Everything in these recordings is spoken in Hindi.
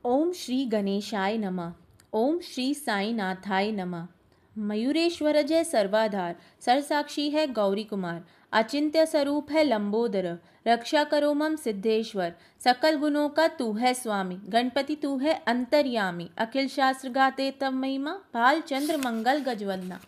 ओम श्री गणेशाय नमः। ओम श्री साईनाथाय नमः। मयूरेश्वर जय सर्वाधार, सरसाक्षी है गौरी कुमार, अचिंत्य स्वरूप है लंबोदर, रक्षा करो मम सिद्धेश्वर, सकल गुणों का तू है स्वामी, गणपति तू है अंतर्यामी, अखिल शास्त्र गाते तब महिमा, भाल चंद्र मंगल गजवंदना।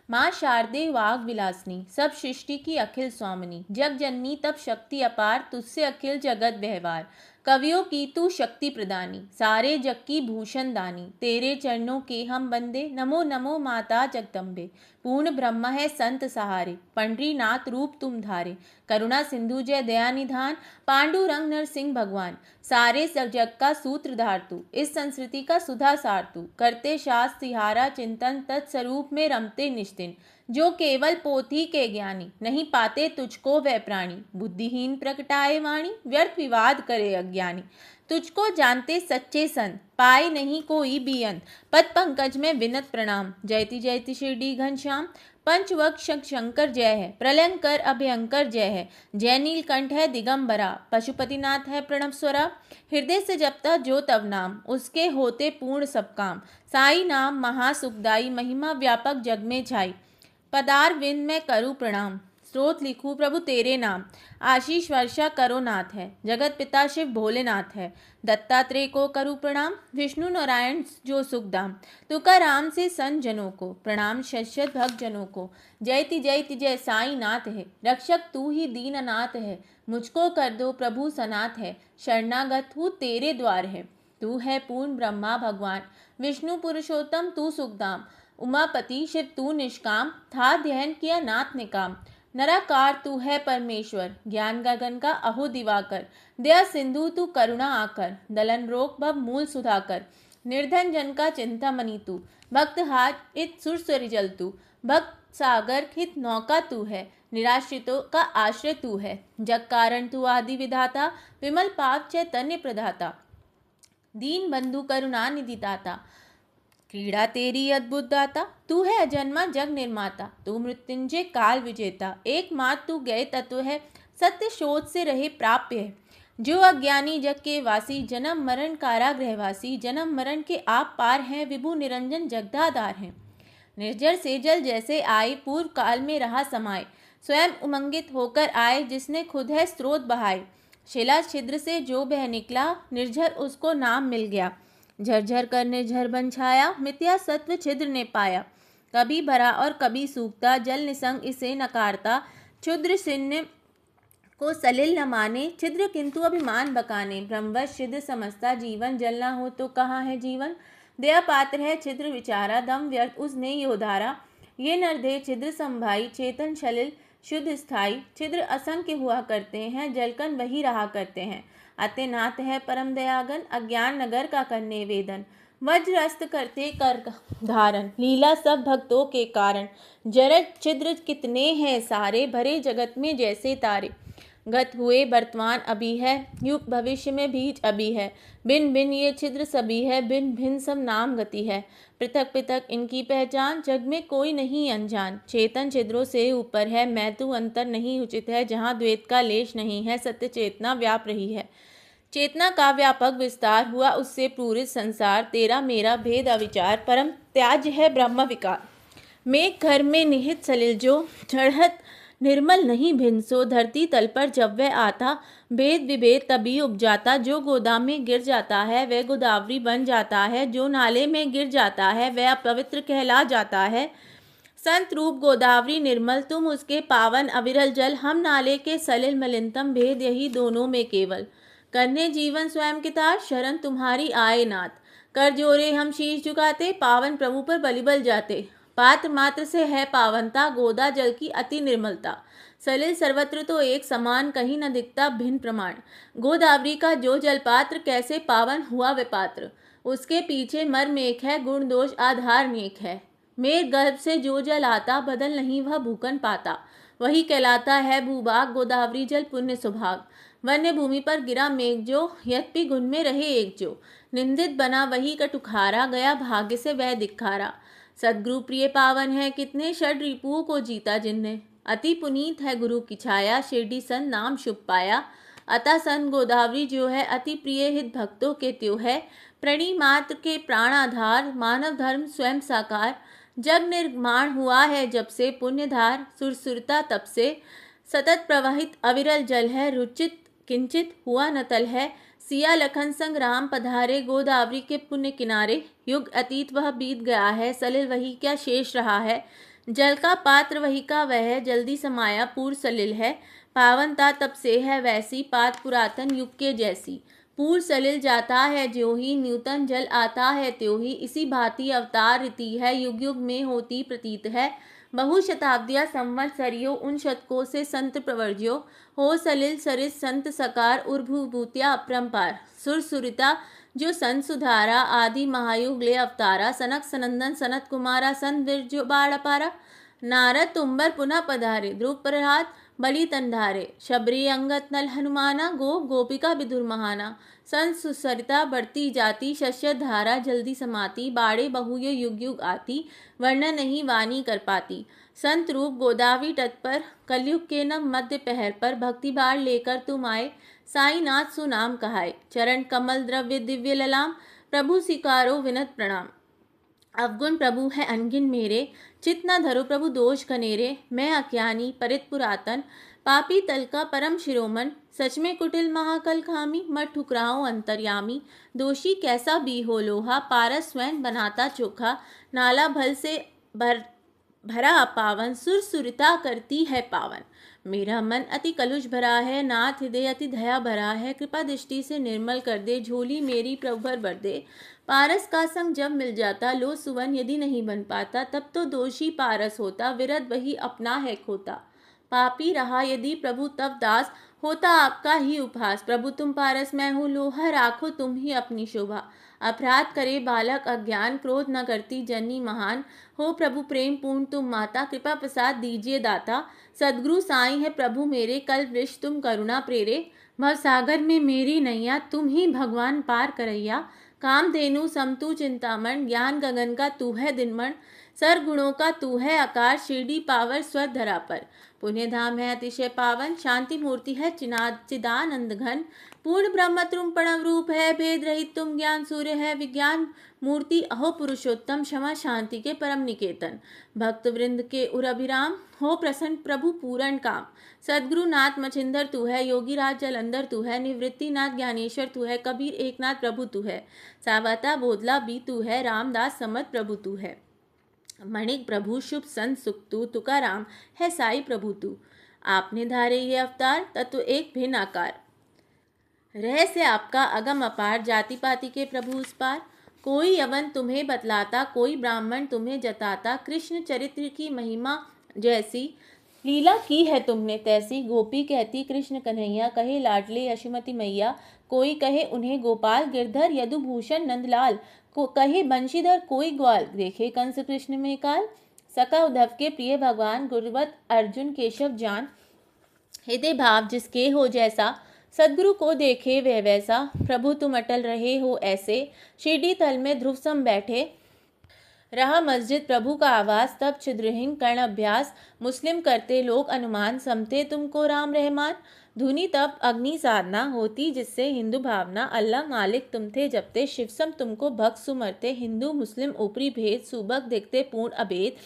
माँ शारदे वाग विलासनी, सब सृष्टि की अखिल स्वामिनी, जग जननी तब शक्ति अपार, तुझसे अखिल जगत व्यवहार। कवियों की तू शक्ति प्रदानी, सारे जग की भूषण दानी, तेरे चरणों के हम बंदे, नमो नमो माता जगदम्बे। पूर्ण ब्रह्म है संत सहारे, पंडरीनाथ रूप तुम धारे, करुणा सिंधु जय दया निधान, पांडुरंग नरसिंह भगवान। सारे जग का सूत्रधार तू, इस संस्कृति का सुधा सार तू, करते शास्त्र तिहारा चिंतन, तत्स्वरूप में रमते निश्चिन। जो केवल पोथी के ज्ञानी, नहीं पाते तुझको वह प्राणी, बुद्धिहीन प्रगटाए वाणी, व्यर्थ विवाद करे अज्ञानी। तुझको जानते सच्चे संत, पाए नहीं कोई भी अंत, पद पंकज में विनत प्रणाम, जयति जयति शिरडी घनश्याम। पंचवक्ष शंकर जय है, प्रलयंकर अभयंकर जय है, जय नीलकंठ है दिगंबरा, पशुपतिनाथ है प्रणव स्वरा। हृदय से जपता जो तव नाम, उसके होते पूर्ण सब काम। साई नाम महासुखदाई, महिमा व्यापक जग में छाई। पदार विंद में करूँ प्रणाम, स्रोत लिखूं प्रभु तेरे नाम। आशीष वर्षा करो नाथ है, जगत पिता शिव भोलेनाथ है। दत्तात्रेय को करूँ प्रणाम, विष्णु नारायण जो सुखदाम। तुका राम से संत जनों को, प्रणाम शश्यत भक्त जनों को। जयति जय साई नाथ है, रक्षक तू ही दीननाथ है। मुझको कर दो प्रभु सनाथ है, शरणागत हूँ तेरे द्वार है। तू है पूर्ण ब्रह्मा भगवान, विष्णु पुरुषोत्तम तू सुखदाम। उमापति शिव तू निष्काम, था ध्यान किया नाथ ने काम। नराकार तू है परमेश्वर, ज्ञान गगन का अहो दिवाकर। दया सिंधु तू करुणा आकर, दलन रोक भव मूल सुधाकर। निर्धन जन का चिंता मनी तू, भक्त हार इत सुरसरी जल तू। भक्त सागर हित नौका तू है, निराश्रितों का आश्रय तू है। जग कारण तू आदि विधाता, विमल पाप चैतन्य प्रदाता। दीन बंधु करुणा निधि दाता, क्रीड़ा तेरी अद्भुत दाता। तू है अजन्मा जग निर्माता, तू मृत्युंजय काल विजेता। एकमात्र तू गए तत्व है, सत्य शोध से रहे प्राप्य है। जो अज्ञानी जग के वासी, जन्म मरण कारागृहवासी। जन्म मरण के आप पार हैं, विभु निरंजन जगदाधार हैं। निर्जर से जल जैसे आए, पूर्व काल में रहा समाये। स्वयं उमंगित होकर आए, जिसने खुद है स्रोत बहाए। शिला छिद्र से जो बह निकला, निर्झर उसको नाम मिल गया। झरझर कर निर्झर बन छाया, मिथ्या सत्व छिद्र ने पाया। कभी भरा और कभी सूखता, जल निसंग इसे नकारता। क्षुद्र सिन्न को सलिल न माने, छिद्र किंतु अभिमान बकाने। ब्रह्मवश छिद्र समझता जीवन, जल न हो तो कहाँ है जीवन। दया पात्र है छिद्र विचारा, दम व्यर्थ उसने योधारा। ये नरदे छिद्र संभाई, चेतन सलिल शुद्ध स्थाई। छिद्र असंख्य हुआ करते हैं, जलकन वही रहा करते हैं। अत्यनाथ है परम दयागन, अज्ञान नगर का करने वेदन। वज्र अस्त करते कर धारण, लीला सब भक्तों के कारण। जरज छिद्र कितने हैं सारे, भरे जगत में जैसे तारे। गत हुए वर्तमान अभी है, युग भविष्य में बीज अभी है। भिन्न भिन्न ये छिद्र सभी है, भिन्न भिन्न सब नाम गति है। पृथक पृथक इनकी पहचान, जग में कोई नहीं अनजान। चेतन छिद्रों से ऊपर है, मैं तू अंतर नहीं उचित है। जहाँ द्वैत का लेश नहीं है, सत्य चेतना व्याप रही है। चेतना का व्यापक विस्तार हुआ, उससे पूरित संसार। तेरा मेरा भेद अविचार, परम त्याज है ब्रह्म विकार। मेघ घर में निहित सलिल जो, चढ़त निर्मल नहीं भिन्न सो। धरती तल पर जब वह आता, भेद विभेद तभी उपजाता। जो गोदाम में गिर जाता है, वह गोदावरी बन जाता है। जो नाले में गिर जाता है, वह अपवित्र कहला जाता है। संत रूप गोदावरी निर्मल, तुम उसके पावन अविरल जल। हम नाले के सलिल मलिनतम, भेद यही दोनों में केवल। करने जीवन स्वयं की तार, शरण तुम्हारी आए नाथ। कर जोरे हम शीश झुकाते, पावन प्रभु पर बलिबल जाते। पात्र मात्र से है पावनता, गोदा जल की अति निर्मलता। सलिल सर्वत्र तो एक समान, कहीं न दिखता भिन्न प्रमाण। गोदावरी का जो जल पात्र, कैसे पावन हुआ वे पात्र। उसके पीछे मर्म एक है, गुण दोष आधार नेक है। मेघ गर्भ से जो जल आता, बदल नहीं वह भूकन पाता। वही कहलाता है भूभाग, गोदावरी जल पुण्य सुभाग। वन्य भूमि पर गिरा मेघ जो, यद्यपि गुण में रहे एक जो। निंदित बना वही कटुखारा, गया भाग्य से वह धिक्खारा। सदगुरु प्रिय पावन है कितने, षड रिपुओं को जीता जिनने। अति पुनीत है गुरु की छाया, शिरडी सन नाम शुभ पाया। अतः सन गोदावरी जो है अति प्रिय हित भक्तों के त्यो है। प्रणि मात्र के प्राणाधार, मानव धर्म स्वयं साकार। जग निर्माण हुआ है जब से पुण्यधार, सुरसुरता तब से सतत प्रवाहित अविरल जल है। रुचित किंचित हुआ न तल है, सिया लखन संग राम पधारे, गोदावरी के पुण्य किनारे। युग अतीत वह बीत गया है, सलिल वही क्या शेष रहा है। जल का पात्र वही का वह है, जल्दी समाया पूर्व सलिल है। पावनता तब से है वैसी, पात पुरातन युग के जैसी। पूर्व सलिल जाता है ज्यों ही, न्यूतन जल आता है त्यों ही। इसी भांति अवतार रीति है, युग युग में होती प्रतीत है। बहु शताब्दियाँ संवत्सरियों, उन शतकों से संत प्रवर्ज्यो। हो सलिल सरिस संत सकार, उर्भुभूतिया अपरंपार। सुर सुरिता जो संत सुधारा, आदि महायुग ले अवतारा। सनक सनंदन सनत कुमारा, संत विरजो बाढ़ अपारा। नारद तुम्बर पुनः पधारे, ध्रुव प्रहलाद बलि तंधारे। शबरी अंगत नल हनुमाना, गोप गोपिका विधुर महाना। संत सुसरिता बढ़ती जाती, शस्य धारा जल्दी समाती। बाड़े बहुये युग युग आती, वर्णन नहीं वाणी कर पाती। संत रूप गोदावरी तट पर, कलयुग के न मध्य पहर पर। भक्ति बाढ़ लेकर तुम आए, साईनाथ सुनाम कहाए। चरण कमल द्रव्य दिव्य ललाम, प्रभु सिकारो विनत प्रणाम। अवगुण प्रभु है अनगिन मेरे, चित न धरो प्रभु दोष कनेरे। मैं अज्ञानी परित पुरातन, पापी तल का परम शिरोमन। सच में कुटिल महाकल खामी, मत ठुकराओ अंतर्यामी। दोषी कैसा भी हो लोहा, पारस स्वयं बनाता चोखा। नाला भल से भरा अपावन, सुर सुरता करती है पावन। मेरा मन अति कलुष भरा है, नाथ हृदय अति दया भरा है। कृपा दृष्टि से निर्मल कर दे, झोली मेरी प्रभु भर भर दे। पारस का संग जब मिल जाता, लो सुवन यदि नहीं बन पाता। तब तो दोषी पारस होता, विरत वही अपना है खोता। पापी रहा यदि प्रभु तब दास, होता आपका ही उपहास। प्रभु तुम पारस मैं हूँ लोहा, राखो तुम ही अपनी शोभा। अपराध करे बालक अज्ञान, क्रोध न करती जननी महान। हो प्रभु प्रेम पूर्ण तुम माता, कृपा प्रसाद दीजिए दाता। सदगुरु साईं है प्रभु मेरे, कल वृक्ष तुम करुणा प्रेरे। भवसागर में मेरी नैया, तुम ही भगवान पार करैया। कामधेनु समतु चिंतामण, ज्ञान गगन का तू है दिनमण। सर्वगुणों का तू है आकार, शिरडी पावर स्वर धरा पर। पुण्य धाम है अतिशय पावन, शांति मूर्ति है चिदानंद घन। पूर्ण ब्रह्म तुम प्रणव रूप है, भेद रहित तुम ज्ञान सूर्य है। विज्ञान मूर्ति अहो पुरुषोत्तम, क्षमा शांति के परम निकेतन। भक्त वृंद के उर अभिराम, हो प्रसन्न प्रभु पूर्ण काम। सदगुरु नाथ मछिंदर तू है, योगी राज जलंधर तू है। निवृत्ति नाथ ज्ञानेश्वर तू है, कबीर एकनाथ प्रभु तू है। सावता बोधला भी तू है, रामदास समत प्रभु तू है। मणिक प्रभु शुभ संत सुख तू, तुकाराम है साई प्रभु तू। आपने धारे ये अवतार, तत्व एक भिन्न आकार। रहस्य आपका अगम अपार, जाति पाति के प्रभु उस पार। कोई यवन तुम्हें बतलाता, कोई ब्राह्मण तुम्हें जताता। कृष्ण चरित्र की महिमा जैसी, लीला की है तुमने तैसी। गोपी कहती कृष्ण कन्हैया, कहे लाडले यशोमती मैया। कोई कहे उन्हें गोपाल, गिरधर यदुभूषण नंदलाल। को कहे बंशीधर कोई ग्वाल, देखे कंस कृष्ण में काल। सका उद्धव के प्रिय भगवान, गुरुवत अर्जुन केशव जान। हृदय भाव जिसके हो जैसा, सदगुरु को देखे वह वैसा। प्रभु तुम अटल रहे हो ऐसे, शिरडी तल में ध्रुव सम बैठे। रहा मस्जिद प्रभु का आवास, तब छिद्रहीन कर्ण अभ्यास। मुस्लिम करते लोग अनुमान, समते तुमको राम रहमान। धुनी तब अग्नि साधना होती जिससे हिंदू भावना। अल्लाह मालिक तुम थे जपते, शिवसम तुमको भक्त सुमरते। हिंदू मुस्लिम ऊपरी भेद, सुबक देखते पूर्ण अभेद।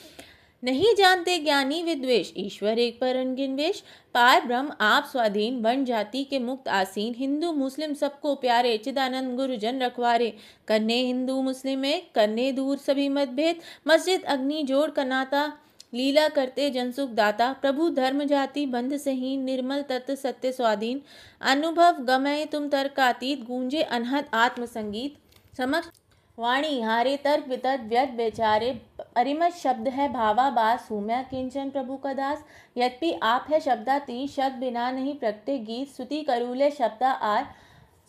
नहीं जानते ज्ञानी विद्वेष, ईश्वर एक पर अनगिन वेश। पार ब्रह्म आप स्वाधीन, वर्ण जाति के मुक्त आसीन। हिंदू मुस्लिम सबको प्यारे, चिदानंद गुरुजन रखवारे। करने हिंदू मुस्लिम एक, करने दूर सभी मतभेद। मस्जिद अग्नि जोड़ कनाता, लीला करते जनसुख दाता। प्रभु धर्म जाति बंध सहीन, निर्मल तत्व सत्य स्वाधीन। अनुभव गमय तुम तर्कातीत, गूंजे अनहद आत्मसंगीत। समक्ष वाणी हारे तर्क वितर्क व्यर्थ बेचारे। अरिमत शब्द है भावाभास, हूँ मैं किंचन प्रभु का दास। यद्यपि आप है शब्दातीत, शब्द बिना नहीं प्रगटे गीत। स्तुति करूले शब्दा आर,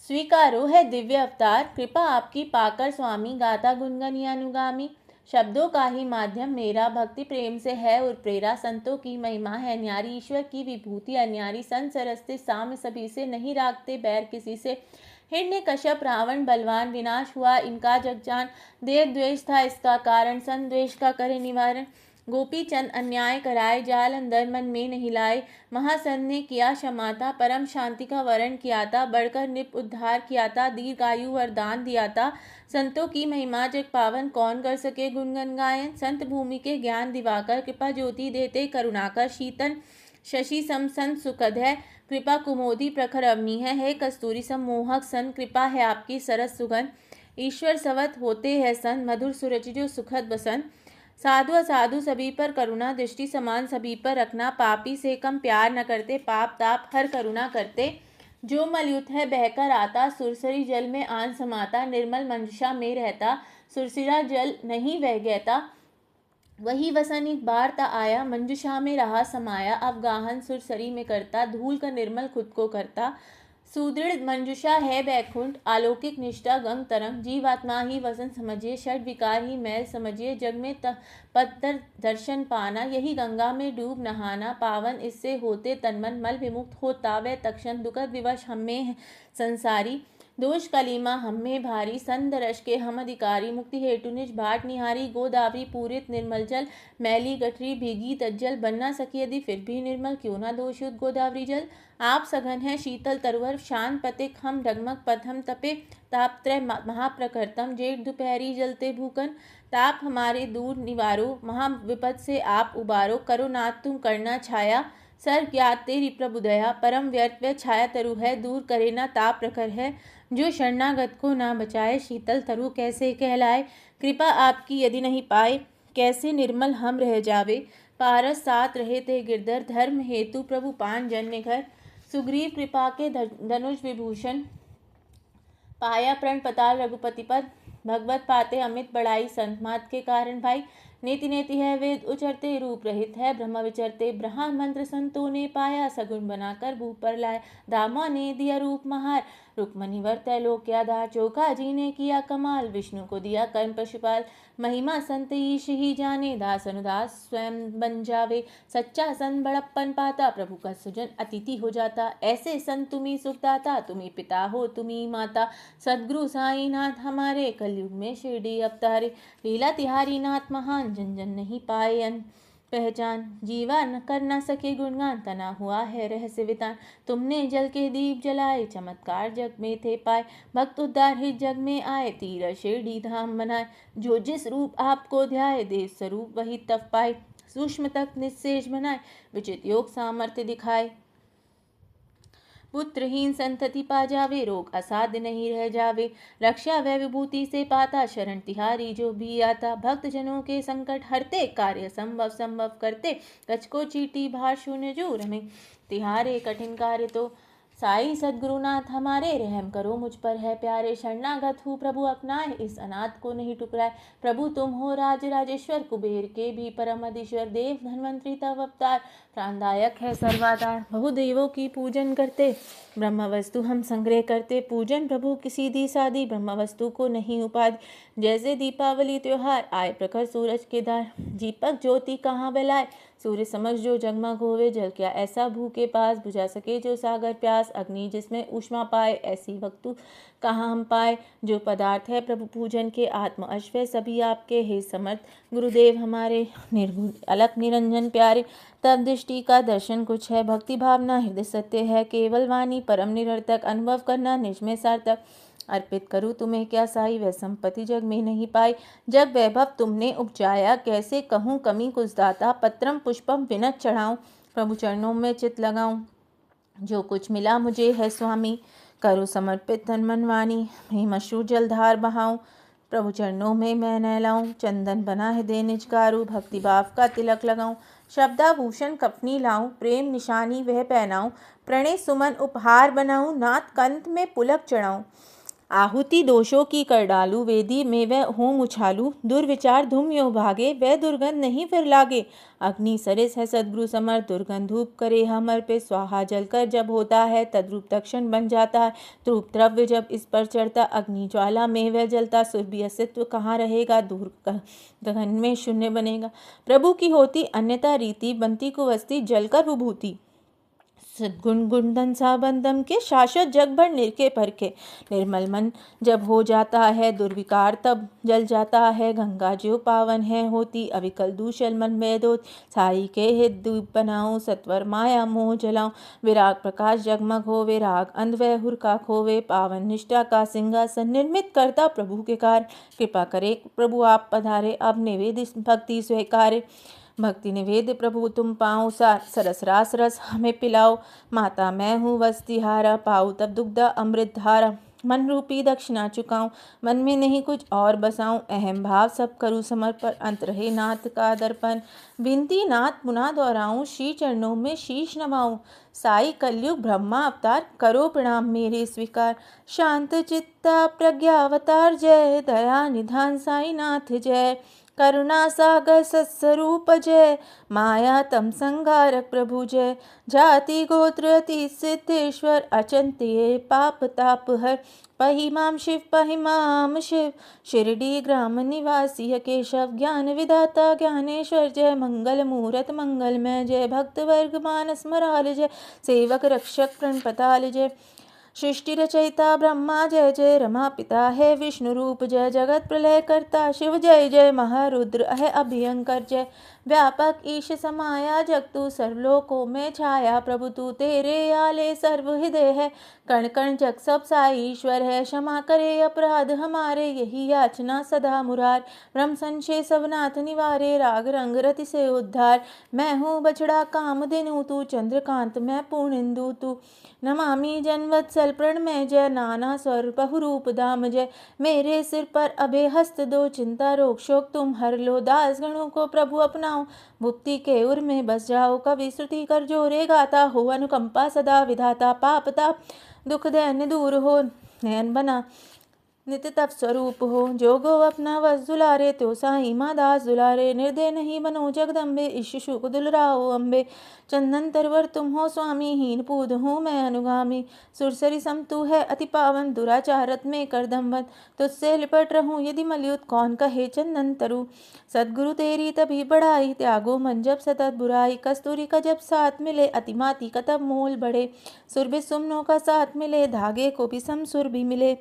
स्वीकारो है दिव्य अवतार। कृपा आपकी पाकर स्वामी, गाथा गुनगन ये अनुगामी। शब्दों का ही माध्यम मेरा, भक्ति प्रेम से है उत्प्रेरा। संतों की महिमा है न्यारी, ईश्वर की विभूति अन्यारी। संत सरस्ते साम्य सभी से, नहीं राखते बैर किसी से। हिरण्य कश्यप रावण बलवान, विनाश हुआ इनका जग जान। देव द्वेष था इसका कारण, संत द्वेष का करे निवारण। गोपी चंद अन्याय कराए, जाल अंदर मन में नहीं लाए। महासंत ने किया क्षमा था, परम शांति का वरण किया था, बढ़कर निप उद्धार किया था, दीर्घायु वरदान दिया था। संतों की महिमा जग पावन, कौन कर सके गुणगन गायन। संत भूमि के ज्ञान दिवाकर, कृपा ज्योति देते करुणाकर। शीतन शशि सम संत सुखद है, कृपा कुमोदी प्रखर अवनी है कस्तूरी सम मोहक सन, कृपा है आपकी सरस सुगंध। ईश्वर सवत होते हैं सन, मधुर सुरचि जो सुखद बसंत। साधु असाधु सभी पर करुणा, दृष्टि समान सभी पर रखना। पापी से कम प्यार न करते, पाप ताप हर करुणा करते। जो मलयुत है बहकर आता, सुरसरी जल में आन समाता। निर्मल मंजुषा में रहता, सुरसिरा जल नहीं वह गहता। वही वसन एक बार ता आया, मंजुषा में रहा समाया। अब गाहन सुरसरी में करता, धूल का निर्मल खुद को करता। सुदृढ़ मंजुषा है बैकुंठ, अलौकिक निष्ठा गंग तरंग। जीवात्मा ही वसन समझिए, षड विकार ही मैल समझिए। जग में पत्थर दर्शन पाना, यही गंगा में डूब नहाना। पावन इससे होते तन मन, मल विमुक्त होता वह तक्षण। दुखद विवश हमें संसारी, दोष कलीमा हमें भारी। संदरश के हम अधिकारी, मुक्ति हेतु निज भाट निहारी। गोदावरी पूरित निर्मल जल, मैली गठरी भीगी तज्जल। बन ना सकी यदि फिर भी निर्मल, क्यों ना दोषयुत गोदावरी जल। आप सघन है शीतल तरुवर, शांत पथिक हम डगमग पथम तपे। तापत्रय महाप्रखरतम, जेठ दोपहरी जलते भूकन। ताप हमारे दूर निवारो, महाविपद से आप उबारो। करो नाथ तुम करना छाया, सर ज्ञात तेरी प्रभु दया। परम व्यर्थ व छाया तरु है, दूर करे ना ताप प्रखर है। जो शरणागत को ना बचाए, शीतल तरु कैसे कहलाए। कृपा आपकी यदि नहीं पाए, कैसे निर्मल हम रह जावे। पारस साथ रहे थे गिरधर, धर्म हेतु प्रभु पान जन्य घर। सुग्रीव कृपा के धनुष विभूषण, पाया प्रण पताल रघुपति पद। भगवत पाते अमित बड़ाई, संत मात के कारण भाई। नेति नेति है वेद उचरते, रूप रहित है ब्रह्म विचरते। ब्रह्मा मंत्र संतों ने पाया, सगुण बनाकर भू पर लाया। दामा ने दिया रूप महार, रुक्मणी वर्तै लोक आधार। चोखा जी ने किया कमाल, विष्णु को दिया कर्म पशुपाल। महिमा संत ईश ही जाने, दास अनुदास स्वयं बन जावे। सच्चा संत बड़प्पन पाता, प्रभु का सुजन अतिथि हो जाता। ऐसे संत तुम्ही सुखदाता, तुम्ही पिता हो तुम्ही माता। सदगुरु साईनाथ हमारे, कलयुग में शिरडी अवतारे। लीला तिहारी नाथ महान, जन जन नहीं पाए अन पहचान। जीवा न कर ना सके गुणगान, तना हुआ है रहस्य वितान। तुमने जल के दीप जलाए, चमत्कार जग में थे पाए। भक्त उद्धार हित जग में आए, तीरथ शिरडी धाम बनाए। जो जिस रूप आपको ध्याए, देव स्वरूप वही तब पाए। सूक्ष्म तक निस्सेज बनाए, विचित योग सामर्थ्य दिखाए। पुत्रहीन संतति पा जावे, रोग असाध्य नहीं रह जावे। रक्षा वह विभूति से पाता, शरण तिहारी जो भी आता। भक्त जनों के संकट हरते, कार्य संभव संभव करते। कछ को चीटी भार शून्य जो रमे, तिहारे कठिन कार्य तो। साई सद्गुरुनाथ हमारे, रहम करो मुझ पर है प्यारे। शरणागत हूँ प्रभु अपनाए, इस अनाथ को नहीं टुकराए। प्रभु तुम हो राज राजेश्वर, कुबेर के भी परम अधीश्वर। देव धन्वंतरि तव अवतार, प्राणदायक है सर्वाधार। बहुदेवों की पूजन करते, ब्रह्म वस्तु हम संग्रह करते। पूजन प्रभु की सीधी सादी, ब्रह्म वस्तु को नहीं उपाधि। जैसे दीपावली त्योहार, आए प्रखर सूरज के धार। दीपक ज्योति कहाँ बलाए, सूर्य समझ जो जगमग होवे। जल क्या ऐसा भू के पास, बुझा सके जो सागर प्यास। अग्नि जिसमें ऊष्मा पाए, ऐसी वस्तु कहाँ हम पाए। जो पदार्थ है प्रभु पूजन के, आत्म अश्वय सभी आपके। हे समर्थ गुरुदेव हमारे, निर्गुण अलख निरंजन प्यारे। तब दृष्टि का दर्शन कुछ है, भक्ति भावना हृदय सत्य है। केवल वाणी परम निरर्थक, अनुभव करना निज में सार्थक। अर्पित करूँ तुम्हें क्या साई, वह संपत्ति जग में नहीं पाई। जब वैभव तुमने उपजाया, कैसे कहूँ कमी कुछ दाता। पत्रम पुष्पम विनत चढ़ाऊँ, प्रभु चरणों में चित लगाऊँ। जो कुछ मिला मुझे है स्वामी, करो समर्पित तन मन वाणी। मैं मशरू जलधार बहाऊँ, प्रभु चरणों में मैं नहलाऊँ। चंदन बना है दे निज कारू, भक्ति भाव का तिलक लगाऊँ। शब्दाभूषण कफनी लाऊं, प्रेम निशानी वह पहनाऊं। प्रणय सुमन उपहार बनाऊं, नाथ कंठ में पुलक चढ़ाऊं। आहुति दोषों की कर डालू, वेदी में वह होम उछालू। दुर्विचार धूम यो भागे, वह दुर्गंध नहीं फिर लागे। अग्नि सरिस है सद्गुरु समर, दुर्गंध धूप करे हमर पे। स्वाहा जलकर जब होता है, तद्रूप तक्षण बन जाता है। धूप द्रव्य जब इस पर चढ़ता, अग्नि ज्वाला में वह जलता। सुरभि अस्तित्व कहाँ रहेगा, दूर गगन में शून्य बनेगा। प्रभु की होती अन्यथा रीति, बनती कुवस्ती जलकर विभूति। सद्गुण गुणधन साबंधम के शाश्वत जग भर निरखे परखे। निर्मल मन जब हो जाता है दुर्विकार तब जल जाता है। गंगा जो पावन है होती अविकल दूषल मन वेदोत। साई के हित दीप बनाऊं सत्वर माया मोह जलाऊं। विराग प्रकाश जगमग होवे राग अंध वह हुर का खोवे। पावन निष्ठा का सिंहासन निर्मित करता प्रभु के कार्य। कृपा करे प्रभु आप पधारे अब निवेद भक्ति स्वीकारे। भक्ति निवेद प्रभु तुम पाओ सरस रास रस हमें पिलाओ। माता मैं हूँ वस्तिहारा पाऊँ तब दुग्धा अमृत धारा। मन रूपी दक्षिणा चुकाऊं मन में नहीं कुछ और बसाऊं। अहम भाव सब करूँ समर्पण अंत रहे नाथ का दर्पण। विनती नाथ पुनः दोहराऊं श्री चरणों में शीश नवाऊं। साई कलयुग ब्रह्मा अवतार करो प्रणाम मेरे स्वीकार। शांत चित्ता प्रज्ञावतार जय दया निधान साई नाथ जय। करुणा सागर सत्स्वरूप जय माया तम संहारक प्रभु जय। जाति गोत्र अति सिद्धेश्वर अचिंत्य पाप ताप हर। पहिमाम शिव पहिमाम शिव शिरडी ग्राम निवासी केशव। ज्ञान विधाता ज्ञानेश्वर जय मंगल मूरत मंगलमय जय। भक्त वर्ग मानस मराल जय सेवक रक्षक प्रणपताल जय। सृष्टि रचयिता ब्रह्मा जय जय रमा पिता है विष्णु रूप जय। जगत प्रलय करता शिव जय जय महारुद्र है अभयंकर जय। व्यापक ईश समाया जगतु सर्वलोकों में छाया। प्रभु तू तेरे आले सर्व हृदय है कण कण जग सब साई ईश्वर है। क्षमा करे अपराध हमारे यही याचना सदा मुरार। ब्रह्म संशय सबनाथ निवारे राग रंग रति से उद्धार। मैं हूँ बछड़ा कामधेनु तू चंद्रकांत मैं पूर्णिंदु तू। नमामि जनवत्सल प्रणमय जय नाना स्वर बहुरूप धाम जय। मेरे सिर पर अभय हस्त दो चिंता रोग शोक तुम हर लो। दास गणों को प्रभु अपनाओ मुक्ति के उर में बस जाओ। कवि श्रुति कर जोरे गाता हो अनुकंपा सदा विधाता। पाप ताप दुख दैन्य दूर हो नयन बना नित्य तप स्वरूप हो। जो गो अपना वस दुलारे त्यो साई माँ दास दुलारे। निर्दय नहीं बनो जगदम्बे इस शिशु को दुलराओ अम्बे। चंदन तरवर तुम हो स्वामी हीन पूद हूँ मैं अनुगामी। सुरसरी सम तू है अति पावन दुराचारत में कर दम्भन। तुझसे लिपट रहूं यदि मलयुत कौन कहे चंदन तरु। सदगुरु तेरी तभी बढ़ाई त्यागो मन जब सतत बुराई। कस्तूरी का जब साथ मिले अतिमाती का तब मोल बढ़े। सुरभि सुमनों का साथ मिले धागे को भी सम सुर भी मिले।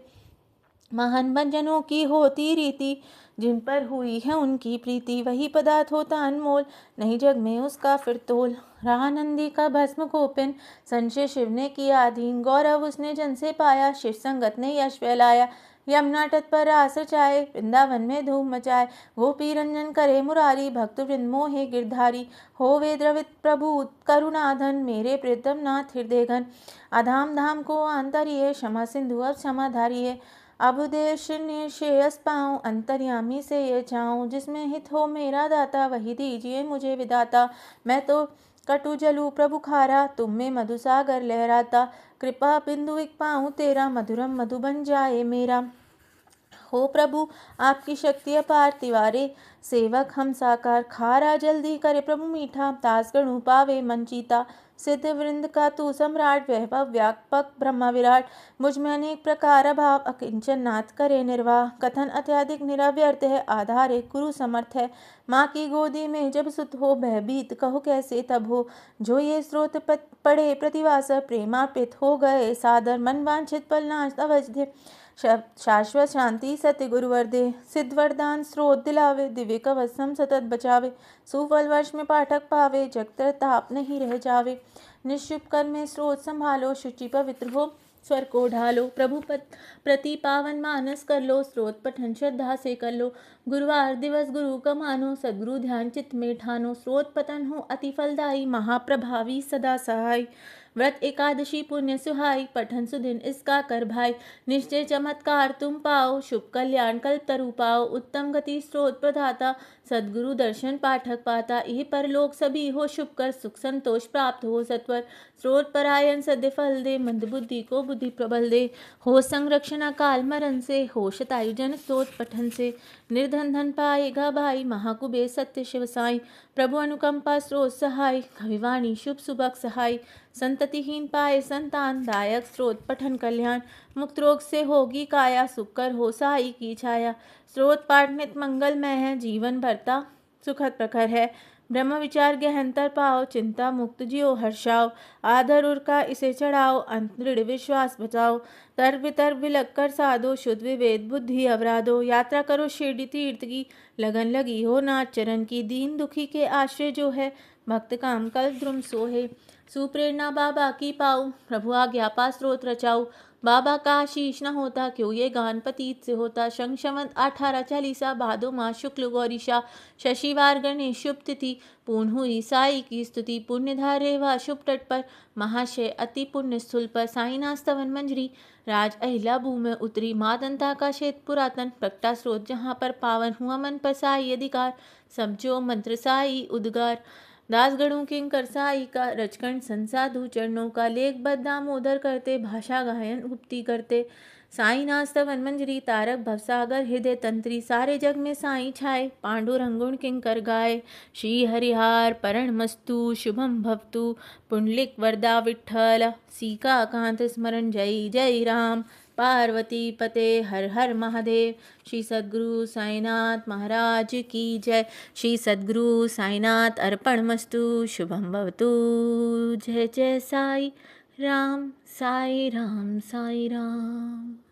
महान भंजनों की होती रीति जिन पर हुई है उनकी प्रीति। वही पदार्थ होता अनमोल नहीं जग में उसका फिर तोल। रहा नंदी का भस्म कोपिन संशय शिव ने किया अधीन। गौरव उसने जन से पाया शिव संगत ने यश फैलाया। यमुना तट पर रास रचाए वृंदावन में धूम मचाए। गोपी रंजन करे मुरारी भक्त वृंद मोहे गिरधारी। होवे द्रवित प्रभु करुणाधन मेरे प्रीतम नाथ हृदय घन। अधाम धाम को आंतरिये क्षमा सिंधु अब क्षमा धारिये। अब देश निश्रेयस पाऊँ अंतर्यामी से ये चाहूँ। जिसमें हित हो मेरा दाता वही दीजिए मुझे विदाता। मैं तो कटु जलू प्रभु खारा तुम में मधुसागर लहराता। कृपा बिंदु एक पाऊँ तेरा मधुरम मधु बन जाए मेरा। हो प्रभु आपकी शक्ति अपार तिवारे सेवक हम साकार। खारा जल्दी करे प्रभु मीठा दास गणु पावे मन चीता। सिद्ध वृंद का तू सम्राट वैभव व्यापक ब्रह्मा विराट। मुझ में अनेक प्रकार भाव अकिंचन नाथ करे निर्वाह। कथन अत्यधिक निरव्यर्थ है आधार एक गुरु समर्थ है। माँ की गोदी में जब सुत हो भयभीत कहो कैसे तब हो। जो ये स्रोत पढ़े प्रतिवास प्रेमार्पित हो गए सादर। मन वांछित पल नाश अवध्य शाश्वत शांति सत्य गुरुवर दे। सिद्ध वरदान स्रोत दिलावे दिव्य कवचम सतत बचावे। सुफल वर्ष में पाठक पावे जगतर ताप नहीं रह जावे। निश्चुप कर में स्रोत संभालो शुचि पवित्र हो स्वर को ढालो। प्रभु प्रति पावन मानस कर लो स्रोत पठन श्रद्धा से कर लो। गुरुवार दिवस गुरु का मानो सदगुरु ध्यान चित्त में ठानो। स्रोत पतन हो अति फलदायी महाप्रभावी सदा सहाय। व्रत एकादशी पुण्य सुहाई पठन सुदिन इसका कर भाई। निश्चय चमत्कार तुम पाओ शुभ कल्याण कल्प तरु पाओ। उत्तम गति स्रोत प्रदाता सदगुरु दर्शन पाठक पाता। यह परलोक सभी हो शुभ कर सुख संतोष प्राप्त हो सत्वर। स्रोत परायण सद्य फल दे मंद बुद्धि को बुद्धि प्रबल दे। हो संरक्षण अकाल मरण से हो शतायु जन स्रोत पठन से। निर्धन धन पाएगा भाई महाकुबेर सत्य शिव साई। प्रभु अनुकंपा स्रोत सहाय कविवाणी शुभ सुबक सहाय। संततिहीन पाए संतान दायक स्रोत पठन कल्याण। मुक्त रोग से होगी काया सुख कर हो साई की छाया। स्रोत पाठ नित मंगलमय है जीवन भरता सुखद प्रखर है। ब्रह्म विचार गहनतर पाओ, चिंता मुक्त जियो हर्षाओ। आधर उर का इसे चढ़ाओ, अंत दृढ़ विश्वास बचाओ। तर्क वितर्क विलग कर साधो, शुद्ध विवेद बुद्धि अवराधो। यात्रा करो शिरडी तीर्थ की, लगन लगी हो नाथ चरण की। दीन दुखी के आश्रय जो है, भक्त काम कल द्रुम सोहे। सुप्रेरणा बाबा की पाऊँ, प्रभु आज्ञा पा स्रोत रचाऊँ। बाबा का आशीष न होता, क्यों ये गान पतीत से होता। शंखवंत 18 चालीसा, भादो माह शुक्ल गौरीशा। शशिवार गणेश शुभ तिथि, पूर्ण हुई साई की स्तुति। पुण्यधारे व शुभ तट पर, महाशय अति पुण्य स्थूल पर। साईनाथ स्तवन मंजरी, राज अहिल्या भू में उतरी। माँ दंता का क्षेत्र पुरातन, प्रगटा स्रोत जहाँ पर पावन। हुआ मन पर साई अधिकार, सब जो मंत्र साई उद्गार। दासगणों किंकर साई का, रचकन संसाधु चरणों का। लेख बद्ध दामोदर करते, भाषा गायन गुप्ती करते। साईनाथ स्तवन मंजरी, तारक भवसागर हृदय तंत्री। सारे जग में साई छाए, पांडुरंगुण किंकर गाए। श्री हरिहार परणमस्तु शुभम भवतु, पुंडलिक वरदा विठ्ठल। सीताकांत स्मरण जय जय राम, पार्वती पते हर हर महादेव। श्री सद्गुरु साईनाथ महाराज की जय। श्री सद्गुरु साईनाथ अर्पणमस्तु, शुभम भवतु। जय जय साई राम साई राम साई राम।